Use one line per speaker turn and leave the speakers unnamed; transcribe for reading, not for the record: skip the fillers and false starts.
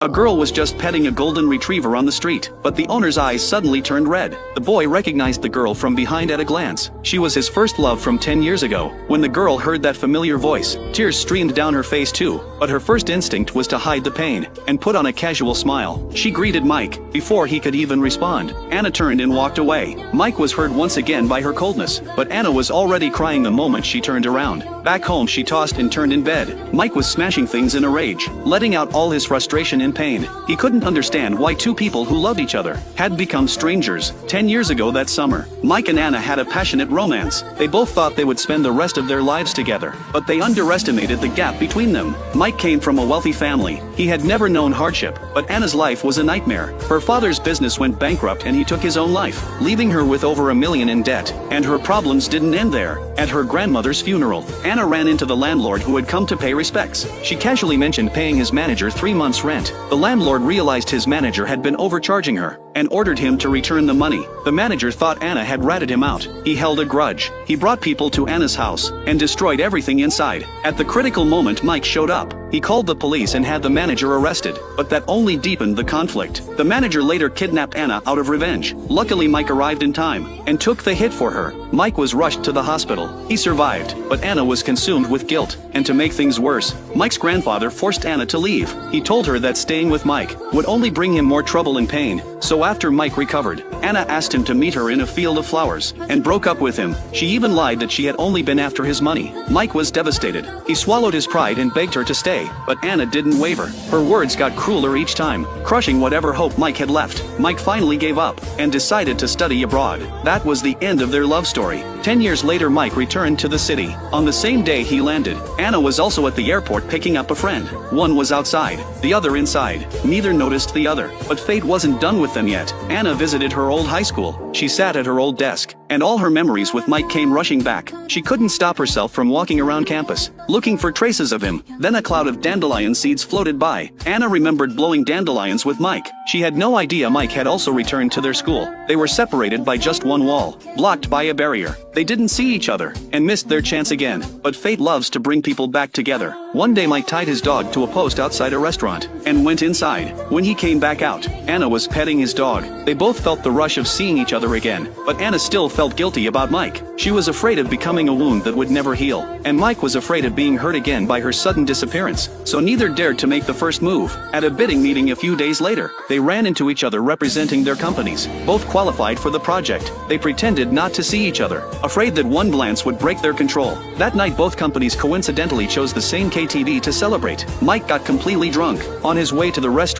A girl was just petting a golden retriever on the street, but the owner's eyes suddenly turned red. The boy recognized the girl from behind at a glance. She was his first love from 10 years ago. When the girl heard that familiar voice, tears streamed down her face too, but her first instinct was to hide the pain and put on a casual smile. She greeted Mike before he could even respond. Anna turned and walked away. Mike was hurt once again by her coldness, but Anna was already crying the moment she turned around. Back home she tossed and turned in bed. Mike was smashing things in a rage, letting out all his frustration and pain. He couldn't understand why two people who loved each other had become strangers. 10 years ago that summer, Mike and Anna had a passionate romance. They both thought they would spend the rest of their lives together, but they underestimated the gap between them. Mike came from a wealthy family. He had never known hardship, but Anna's life was a nightmare. Her father's business went bankrupt and he took his own life, leaving her with over $1 million in debt. And her problems didn't end there. At her grandmother's funeral, Anna ran into the landlord who had come to pay respects. She casually mentioned paying his manager 3 months' rent. The landlord realized his manager had been overcharging her and ordered him to return the money. The manager thought Anna had ratted him out. He held a grudge. He brought people to Anna's house and destroyed everything inside. At the critical moment, Mike showed up. He called the police and had the manager arrested, but that only deepened the conflict. The manager later kidnapped Anna out of revenge. Luckily, Mike arrived in time and took the hit for her. Mike was rushed to the hospital. He survived, but Anna was consumed with guilt. And to make things worse, Mike's grandfather forced Anna to leave. He told her that staying with Mike would only bring him more trouble and pain. So after Mike recovered, Anna asked him to meet her in a field of flowers and broke up with him. She even lied that she had only been after his money. Mike was devastated. He swallowed his pride and begged her to stay, but Anna didn't waver. Her words got crueler each time, crushing whatever hope Mike had left. Mike finally gave up and decided to study abroad. That was the end of their love story. 10 years later, Mike returned to the city. On the same day he landed, Anna was also at the airport picking up a friend. One was outside, the other inside. Neither noticed the other, but fate wasn't done with them yet. Anna visited her old high school. She sat at her old desk, and all her memories with Mike came rushing back. She couldn't stop herself from walking around campus, looking for traces of him. Then a cloud of dandelion seeds floated by. Anna remembered blowing dandelions with Mike. She had no idea Mike had also returned to their school. They were separated by just one wall, blocked by a barrier. They didn't see each other, and missed their chance again. But fate loves to bring people back together. One day Mike tied his dog to a post outside a restaurant, and went inside. When he came back out, Anna was petting his dog. They both felt the rush of seeing each other again, but Anna still felt guilty about Mike. She was afraid of becoming a wound that would never heal, and Mike was afraid of being hurt again by her sudden disappearance. So neither dared to make the first move. At a bidding meeting a few days later, they ran into each other representing their companies. Both qualified for the project. They pretended not to see each other, afraid that one glance would break their control. That night both companies coincidentally chose the same KTV to celebrate. Mike got completely drunk. On his way to the restaurant,